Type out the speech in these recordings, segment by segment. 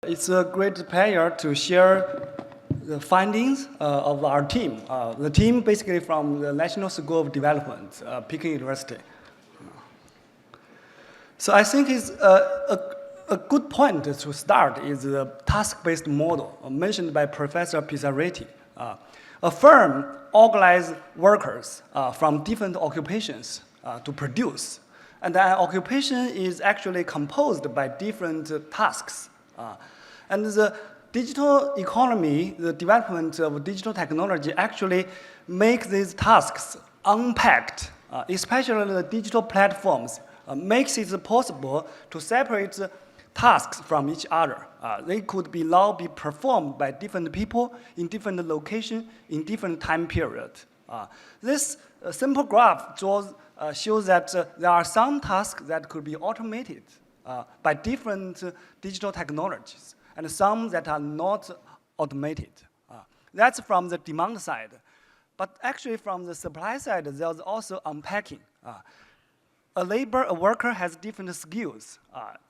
It's a great pleasure to share the findings of our team. The team basically from the National School of Development, Peking University. So I think it's a good point to start is the task-based model mentioned by Professor Pizzaretti. A firm organizes workers from different occupations to produce. And an occupation is actually composed by different tasks. And the digital economy, the development of digital technology actually makes these tasks unpacked, especially the digital platforms, makes it possible to separate tasks from each other. They could now be performed by different people in different locations in different time periods. This simple graph shows that there are some tasks that could be automated by different digital technologies, and some that are not automated. That's from the demand side. But actually from the supply side, there's also unpacking. A worker has different skills.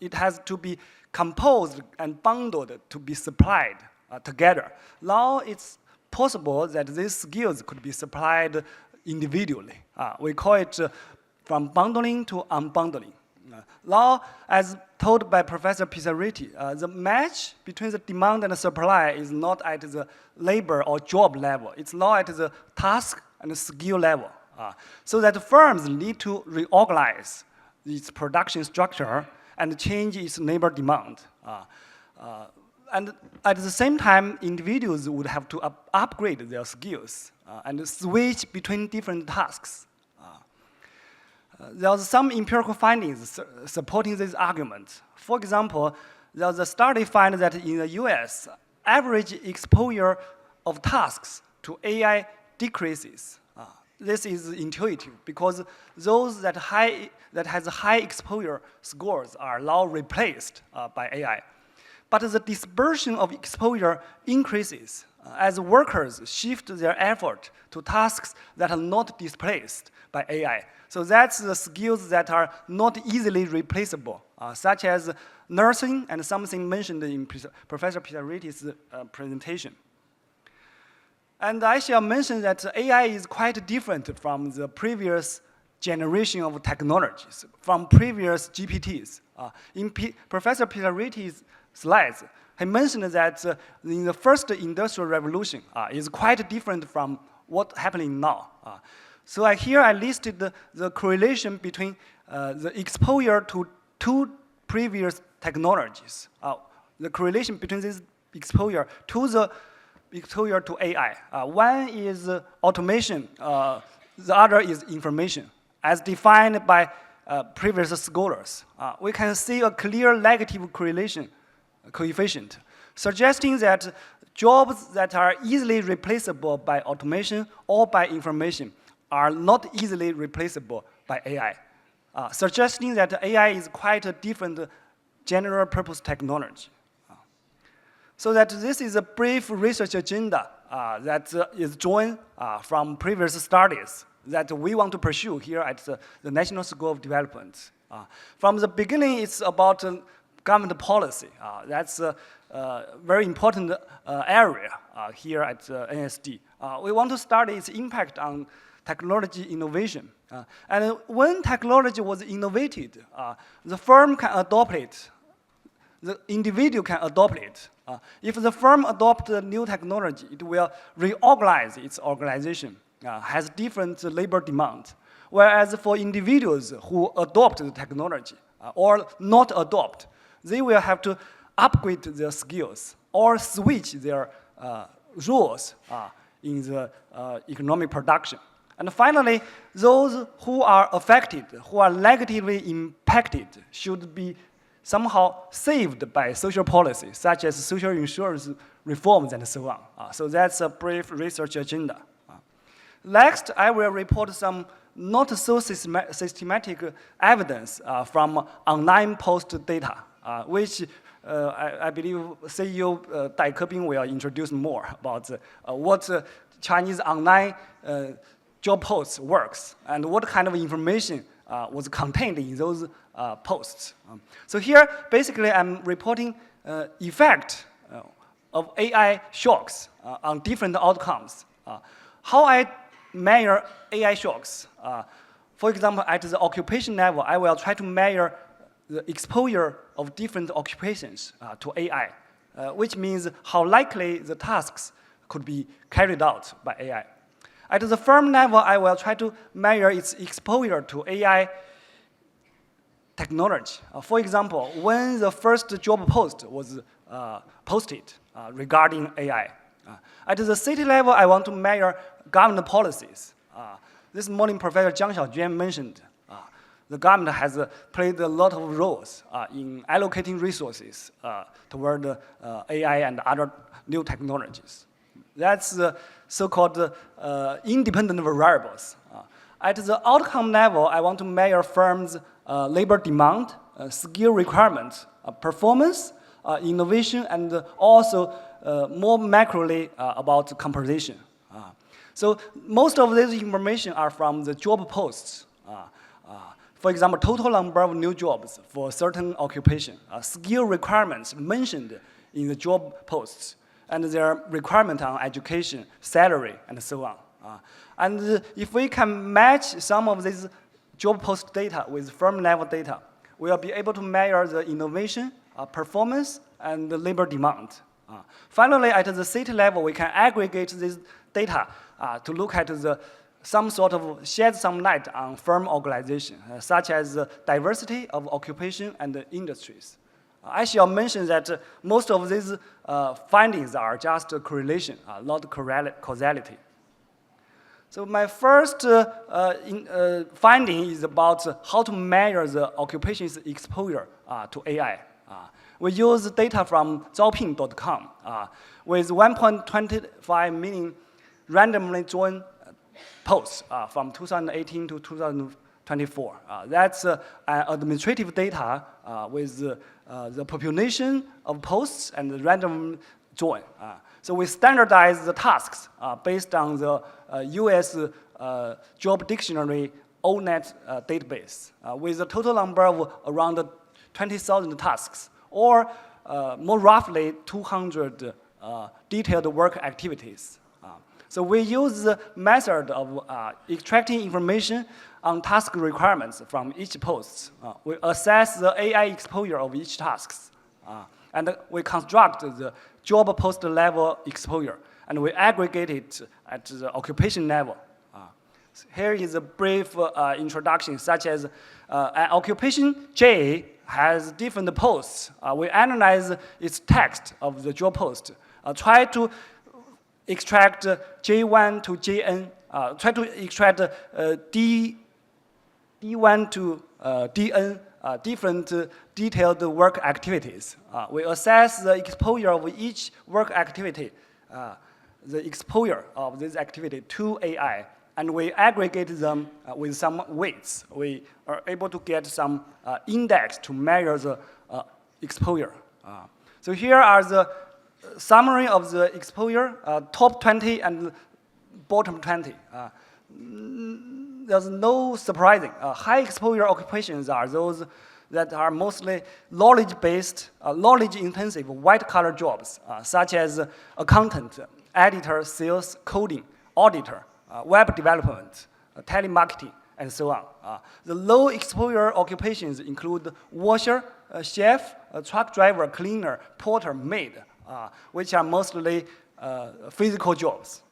It has to be composed and bundled to be supplied together. Now it's possible that these skills could be supplied individually. We call it from bundling to unbundling. Now, as told by Professor Pizzaretti, the match between the demand and the supply is not at the labor or job level. It's now at the task and the skill level. So that firms need to reorganize its production structure and change its labor demand. And at the same time, individuals would have to upgrade their skills and switch between different tasks. There are some empirical findings supporting this argument. For example, there's a study found that in the US, average exposure of tasks to AI decreases. This is intuitive because those that has high exposure scores are now replaced by AI. But the dispersion of exposure increases as workers shift their effort to tasks that are not displaced by AI. So that's the skills that are not easily replaceable, such as nursing and something mentioned in Professor Pizzaretti's presentation. And I shall mention that AI is quite different from the previous generation of technologies, from previous GPTs. In Professor Pizzaretti's slides, he mentioned that in the first industrial revolution is quite different from what's happening now. So here I listed the correlation between the exposure to two previous technologies, the correlation between this exposure to the exposure to AI. One is automation, the other is information, as defined by previous scholars. We can see a clear negative correlation coefficient, suggesting that jobs that are easily replaceable by automation or by information are not easily replaceable by AI, suggesting that AI is quite a different general purpose technology. So that this is a brief research agenda that is drawn from previous studies that we want to pursue here at the National School of Development. From the beginning, it's about government policy. That's a very important area here at NSD. We want to study its impact on technology innovation. And when technology was innovated, the firm can adopt it. The individual can adopt it. If the firm adopts new technology, it will reorganize its organization, has different labor demand. Whereas for individuals who adopt the technology or not adopt, they will have to upgrade their skills or switch their roles in the economic production. And finally, those who are affected, who are negatively impacted, should be somehow saved by social policy, such as social insurance reforms and so on. So that's a brief research agenda. Next, I will report some not so systematic evidence from online post data, which I believe CEO Dai Kebing will introduce more about what Chinese online job posts works and what kind of information was contained in those posts. So here, basically, I'm reporting effect of AI shocks on different outcomes. How I measure AI shocks? For example, at the occupation level, I will try to measure the exposure of different occupations to AI, which means how likely the tasks could be carried out by AI. At the firm level, I will try to measure its exposure to AI technology. For example, when the first job post was posted regarding AI. At the city level, I want to measure government policies. This morning, Professor Jiang Xiaojuan mentioned the government has played a lot of roles in allocating resources toward AI and other new technologies. That's the so-called independent variables. At the outcome level, I want to measure firms' labor demand, skill requirements, performance, innovation, and also more macroly about composition. So most of this information are from the job posts. For example, total number of new jobs for certain occupation, skill requirements mentioned in the job posts, and their requirement on education, salary, and so on. And if we can match some of these job post data with firm level data, we will be able to measure the innovation, performance, and the labor demand. Finally, at the city level, we can aggregate this data to look at some sort of shed some light on firm organization, such as diversity of occupation and industries. I shall mention that most of these findings are just a correlation, not causality. So my first finding is about how to measure the occupation's exposure to AI. We use data from Zaopin.com with 1.25 million randomly joined posts from 2018 to 2024. That's administrative data with the population of posts and the random join. So we standardize the tasks based on the US job dictionary ONET database with a total number of around 20,000 tasks, or more roughly 200 detailed work activities. So we use the method of extracting information on task requirements from each post. We assess the AI exposure of each task, and we construct the job post level exposure, and we aggregate it at the occupation level. Here is a brief introduction, such as an occupation J has different posts. We analyze its text of the job post, try to extract J1 to Jn, try to extract D1 to Dn, different detailed work activities. We assess the exposure of each work activity, the exposure of this activity to AI, and we aggregate them with some weights. We are able to get some index to measure the exposure. So here are the summary of the exposure, top 20 and bottom 20. There's no surprising. High exposure occupations are those that are mostly knowledge-based, knowledge-intensive, white-collar jobs, such as accountant, editor, sales, coding, auditor, web development, telemarketing, and so on. The low exposure occupations include washer, chef, truck driver, cleaner, porter, maid, which are mostly physical jobs.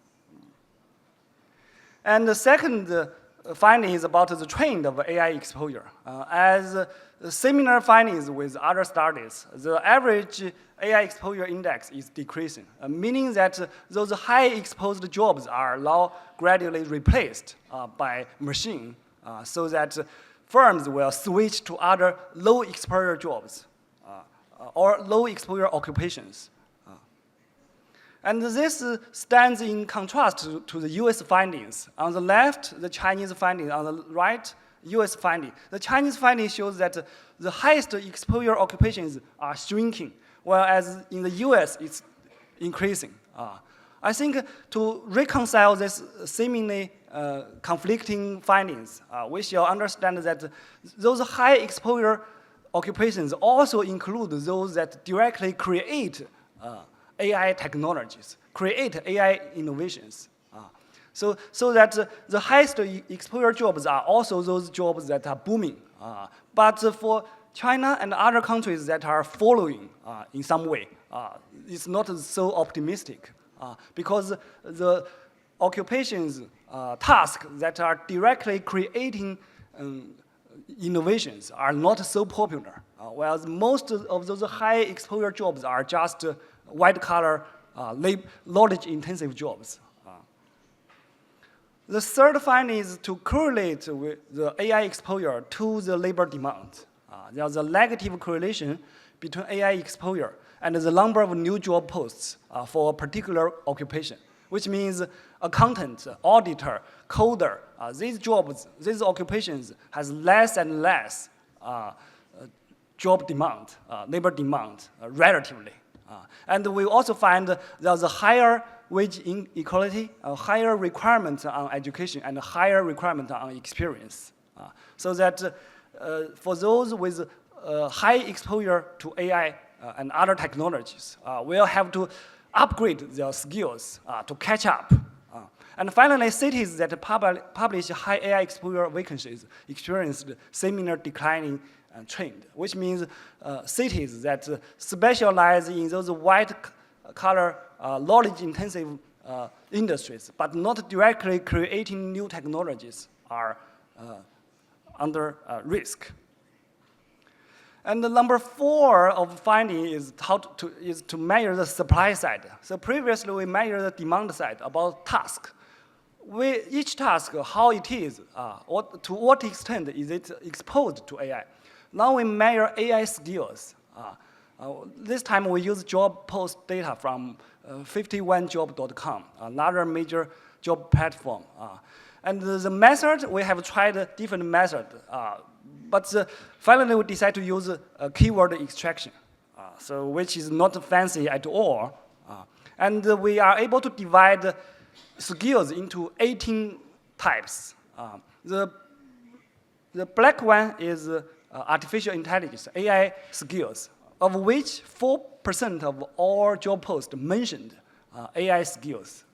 And the second finding is about the trend of AI exposure. As similar findings with other studies, the average AI exposure index is decreasing, meaning that those high exposed jobs are now gradually replaced by machine, so that firms will switch to other low exposure jobs or low exposure occupations. And this stands in contrast to the US findings. On the left, the Chinese findings. On the right, US finding. The Chinese finding shows that the highest exposure occupations are shrinking, whereas in the US, it's increasing. I think to reconcile this seemingly conflicting findings, we shall understand that those high exposure occupations also include those that directly create AI technologies, create AI innovations. So that the highest exposure jobs are also those jobs that are booming. But for China and other countries that are following in some way, it's not so optimistic because the occupations, tasks that are directly creating innovations are not so popular, whereas most of those high exposure jobs are just white-collar, knowledge-intensive jobs. The third finding is to correlate with the AI exposure to the labor demand. There's a negative correlation between AI exposure and the number of new job posts for a particular occupation, which means accountant, auditor, coder, these occupations has less and less job demand, labor demand, relatively. And we also find there's a higher wage inequality, a higher requirement on education, and a higher requirement on experience. So that for those with high exposure to AI and other technologies, will have to upgrade their skills to catch up. And finally, cities that publish high AI exposure vacancies experienced similar declining trend, which means cities that specialize in those white-collar, knowledge-intensive industries, but not directly creating new technologies, are under risk. And the number 4 of finding is to measure the supply side. So previously we measured the demand side about task. Each task, how it is, to what extent is it exposed to AI. Now we measure AI skills. This time we use job post data from 51job.com, another major job platform. And the method, we have tried different methods, but finally we decided to use a keyword extraction, which is not fancy at all. And we are able to divide skills into 18 types. The black one is artificial intelligence, AI skills, of which 4% of all job posts mentioned AI skills.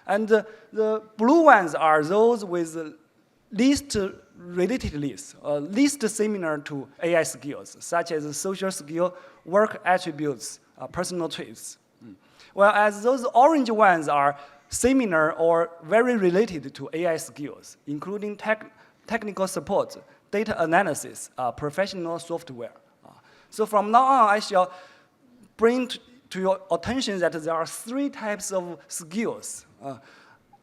And the blue ones are those with least related lists, least similar to AI skills, such as social skill, work attributes, personal traits. Whereas those orange ones are similar or very related to AI skills, including technical support, data analysis, professional software. So from now on, I shall bring to your attention that there are 3 types of skills.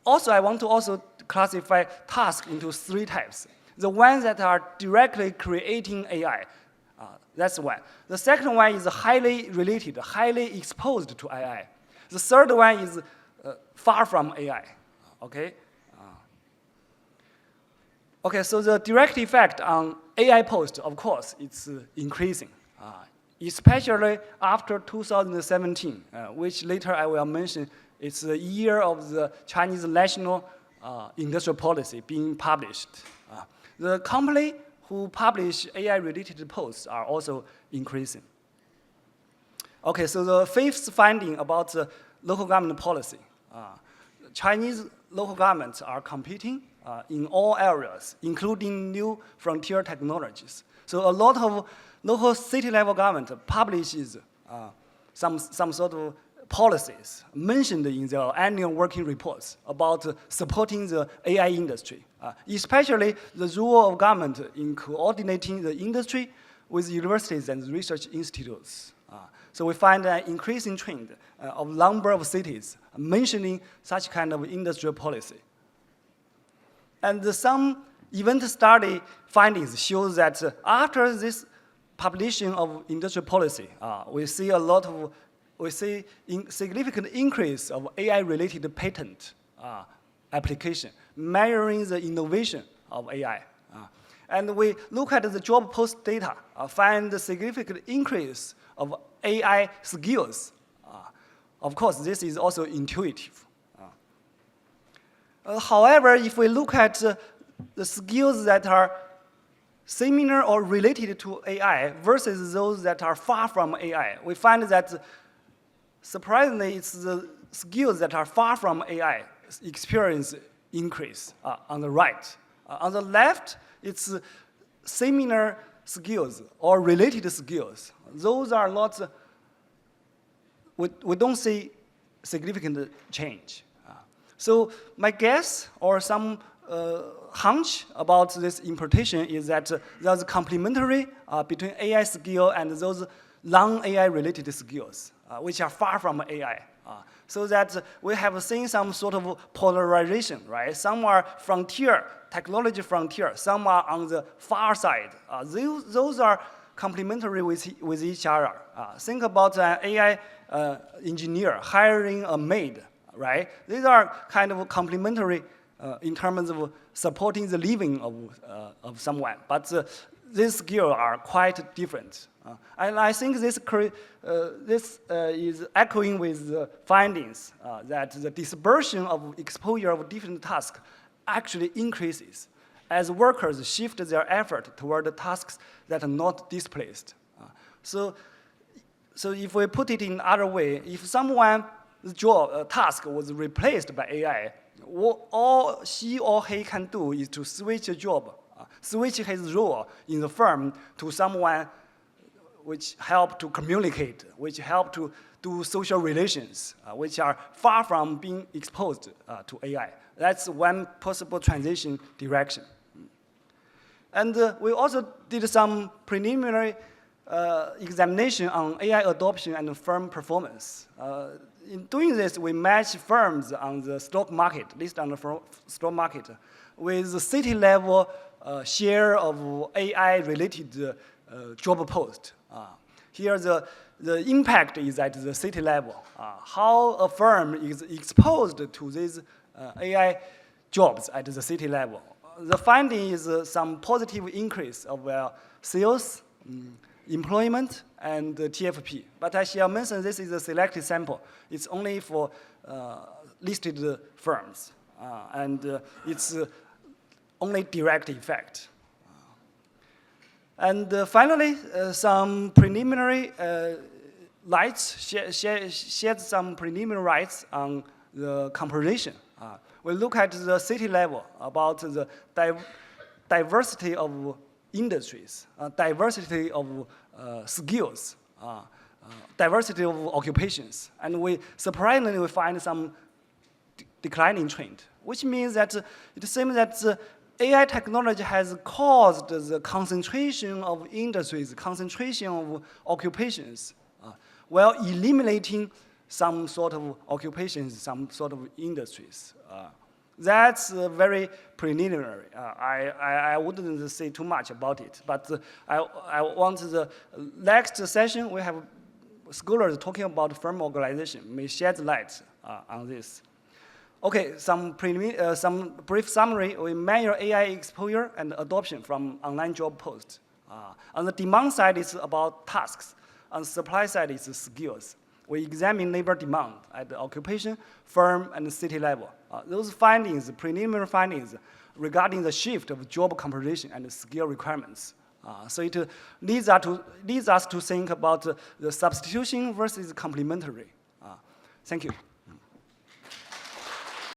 Also, I want to also classify tasks into 3 types. The ones that are directly creating AI, that's one. The second one is highly related, highly exposed to AI. The third one is far from AI, okay? Okay, so the direct effect on AI post, of course, it's increasing, especially after 2017, which later I will mention. It's the year of the Chinese national industrial policy being published. The company who publish AI-related posts are also increasing. Okay, so the 5th finding about the local government policy. Chinese local governments are competing in all areas, including new frontier technologies. So a lot of local city-level government publishes some sort of policies mentioned in their annual working reports about supporting the AI industry, especially the role of government in coordinating the industry with universities and research institutes. So we find an increasing trend of number of cities mentioning such kind of industrial policy. And some event study findings show that after this publishing of industrial policy, we see significant increase of AI-related patent application, measuring the innovation of AI. And we look at the job post data, find the significant increase of AI skills. Of course, this is also intuitive. However, if we look at the skills that are similar or related to AI versus those that are far from AI. We find that, surprisingly, it's the skills that are far from AI experience increase on the right. On the left, it's similar skills or related skills. Those are not, we don't see significant change. So my guess or some hunch about this interpretation is that there's complementary between AI skill and those non-AI related skills, which are far from AI. So that we have seen some sort of polarization, right? Some are frontier, technology frontier, some are on the far side. Those are complementary with each other. Think about an AI engineer hiring a maid, right? These are kind of complementary in terms of supporting the living of someone. But these skills are quite different. And I think this is echoing with the findings that the dispersion of exposure of different tasks actually increases as workers shift their effort toward the tasks that are not displaced. So if we put it in another way, if someone's job task was replaced by AI, all she or he can do is to switch a job, switch his role in the firm to someone which help to communicate, which help to do social relations, which are far from being exposed to AI. That's one possible transition direction. And we also did some preliminary examination on AI adoption and firm performance. In doing this, we match firms on the stock market, listed on the stock market, with the city-level share of AI-related job posts. Here, the impact is at the city level. How a firm is exposed to these AI jobs at the city level. The finding is some positive increase of sales, employment, and TFP. But I shall mention this is a selected sample. It's only for listed firms. And it's only direct effect. And finally, some preliminary lights, shed some preliminary lights on the comparison. We look at the city level about the diversity of industries, diversity of skills, diversity of occupations. And we surprisingly find some declining trend, which means that it seems that AI technology has caused the concentration of industries, concentration of occupations, while eliminating some sort of occupations, some sort of industries. That's very preliminary. I wouldn't say too much about it, but I want the next session, we have scholars talking about firm organization, may shed light on this. Okay, some brief summary. We measure AI exposure and adoption from online job posts. On the demand side, it's about tasks. On the supply side, it's skills. We examine labor demand at the occupation, firm, and city level. Those findings, preliminary findings, regarding the shift of job composition and skill requirements. So it leads us to think about the substitution versus complementary. Thank you.